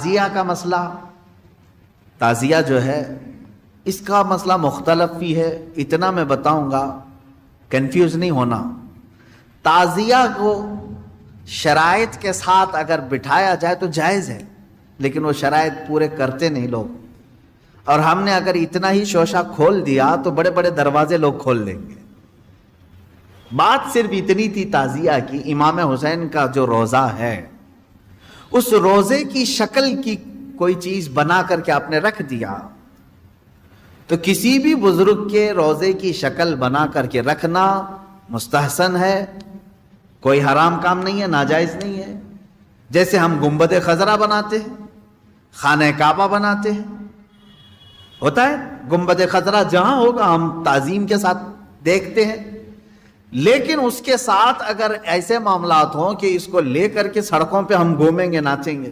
تعزیہ کا مسئلہ، تعزیہ جو ہے اس کا مسئلہ مختلف بھی ہے، اتنا میں بتاؤں گا، کنفیوز نہیں ہونا۔ تعزیہ کو شرائط کے ساتھ اگر بٹھایا جائے تو جائز ہے، لیکن وہ شرائط پورے کرتے نہیں لوگ، اور ہم نے اگر اتنا ہی شوشہ کھول دیا تو بڑے بڑے دروازے لوگ کھول دیں گے۔ بات صرف اتنی تھی تعزیہ کی، امام حسین کا جو روضہ ہے اس روزے کی شکل کی کوئی چیز بنا کر کے آپ نے رکھ دیا، تو کسی بھی بزرگ کے روزے کی شکل بنا کر کے رکھنا مستحسن ہے، کوئی حرام کام نہیں ہے، ناجائز نہیں ہے۔ جیسے ہم گنبد خضرا بناتے ہیں، خانہ کعبہ بناتے ہیں، ہوتا ہے گنبد خضرا جہاں ہوگا ہم تعظیم کے ساتھ دیکھتے ہیں، لیکن اس کے ساتھ اگر ایسے معاملات ہوں کہ اس کو لے کر کے سڑکوں پہ ہم گھومیں گے، ناچیں گے،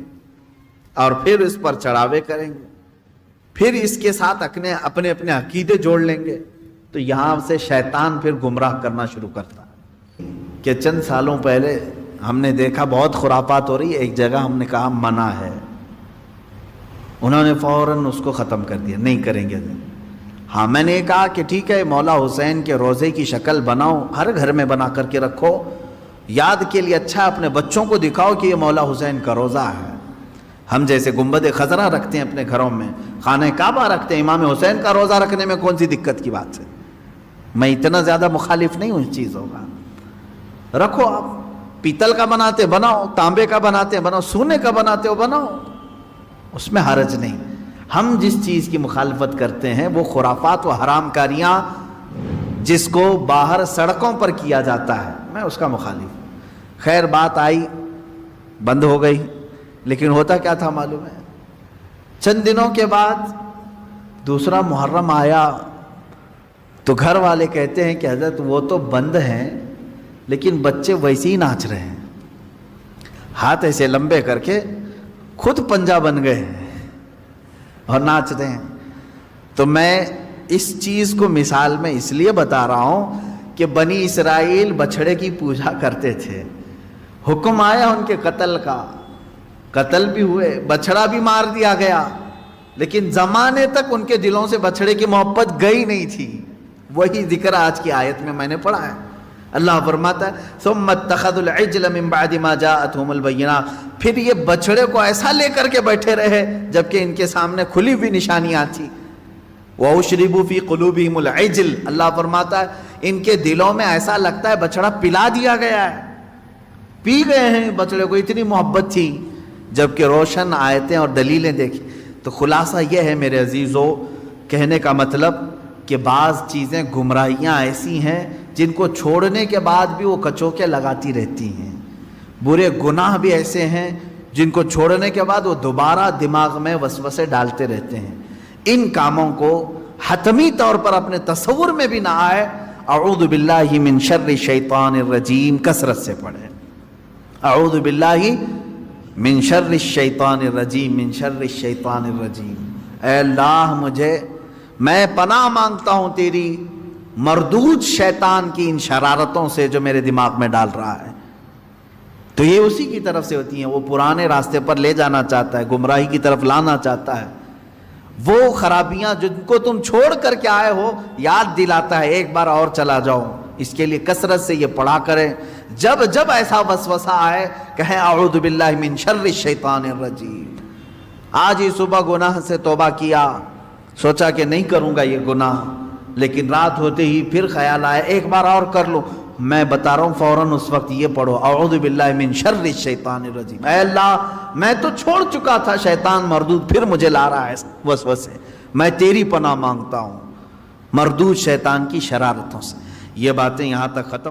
اور پھر اس پر چڑھاوے کریں گے، پھر اس کے ساتھ اپنے اپنے عقیدے جوڑ لیں گے، تو یہاں سے شیطان پھر گمراہ کرنا شروع کرتا ہے۔ کہ چند سالوں پہلے ہم نے دیکھا بہت خرافات ہو رہی ہے، ایک جگہ ہم نے کہا منع ہے، انہوں نے فوراً اس کو ختم کر دیا، نہیں کریں گے۔ ہاں میں نے کہا کہ ٹھیک ہے، مولا حسین کے روزے کی شکل بناؤ، ہر گھر میں بنا کر کے رکھو، یاد کے لیے اچھا، اپنے بچوں کو دکھاؤ کہ یہ مولا حسین کا روزہ ہے۔ ہم جیسے گنبد خضرا رکھتے ہیں اپنے گھروں میں، خانہ کعبہ رکھتے ہیں، امام حسین کا روزہ رکھنے میں کون سی دقت کی بات ہے؟ میں اتنا زیادہ مخالف نہیں ہوں اس چیزوں کا، رکھو، آپ پیتل کا بناتے بناؤ، تانبے کا بناتے بناؤ، سونے کا بناتے ہو بناؤ، اس میں حرج نہیں۔ ہم جس چیز کی مخالفت کرتے ہیں وہ خرافات و حرام کاریاں جس کو باہر سڑکوں پر کیا جاتا ہے، میں اس کا مخالف۔ خیر بات آئی، بند ہو گئی، لیکن ہوتا کیا تھا معلوم ہے؟ چند دنوں کے بعد دوسرا محرم آیا تو گھر والے کہتے ہیں کہ حضرت وہ تو بند ہیں لیکن بچے ویسے ہی ناچ رہے ہیں، ہاتھ ایسے لمبے کر کے خود پنجہ بن گئے ہیں اور ناچ رہے ہیں۔ تو میں اس چیز کو مثال میں اس لیے بتا رہا ہوں کہ بنی اسرائیل بچھڑے کی پوجا کرتے تھے، حکم آیا ان کے قتل کا، قتل بھی ہوئے، بچھڑا بھی مار دیا گیا، لیکن زمانے تک ان کے دلوں سے بچھڑے کی محبت گئی نہیں تھی۔ وہی ذکر آج کی آیت میں نے پڑھا ہے، اللہ فرماتا ہے ثم اتخذوا العجل من بعد ما جاءتهم البینات، پھر یہ بچڑے کو ایسا لے کر کے بیٹھے رہے جبکہ ان کے سامنے کھلی ہوئی نشانیاں تھی۔ وَأُشْرِبُوا فِي قُلُوبِهِمُ الْعِجْلَ، اللہ فرماتا ہے ان کے دلوں میں ایسا لگتا ہے بچڑا پلا دیا گیا ہے، پی گئے ہیں بچڑے کو، اتنی محبت تھی، جبکہ روشن آیتیں اور دلیلیں دیکھی۔ تو خلاصہ یہ ہے میرے عزیزو، کہنے کا مطلب کہ بعض چیزیں گمراہیاں ایسی ہیں جن کو چھوڑنے کے بعد بھی وہ کچوکے لگاتی رہتی ہیں، برے گناہ بھی ایسے ہیں جن کو چھوڑنے کے بعد وہ دوبارہ دماغ میں وسوسے ڈالتے رہتے ہیں۔ ان کاموں کو حتمی طور پر اپنے تصور میں بھی نہ آئے، اعوذ باللہ من شر الشیطان الرجیم کثرت سے پڑھیں، اعوذ باللہ من شر الشیطان الرجیم، من شر الشیطان الرجیم۔ اے اللہ میں پناہ مانگتا ہوں تیری مردود شیطان کی ان شرارتوں سے جو میرے دماغ میں ڈال رہا ہے۔ تو یہ اسی کی طرف سے ہوتی ہیں، وہ پرانے راستے پر لے جانا چاہتا ہے، گمراہی کی طرف لانا چاہتا ہے، وہ خرابیاں جن کو تم چھوڑ کر کے آئے ہو یاد دلاتا ہے ایک بار اور چلا جاؤ۔ اس کے لیے کثرت سے یہ پڑھا کریں، جب جب ایسا وسوسہ آئے کہیں اعوذ باللہ من شر الشیطان الرجیم۔ آج ہی صبح گناہ سے توبہ کیا، سوچا کہ نہیں کروں گا یہ گناہ، لیکن رات ہوتے ہی پھر خیال آیا ایک بار اور کر لو، میں بتا رہا ہوں فوراً اس وقت یہ پڑھو اعوذ باللہ من شر الشیطان الرجیم۔ اے اللہ میں تو چھوڑ چکا تھا شیطان مردود، پھر مجھے لا رہا ہے وسوسے، میں تیری پناہ مانگتا ہوں مردود شیطان کی شرارتوں سے۔ یہ باتیں یہاں تک ختم۔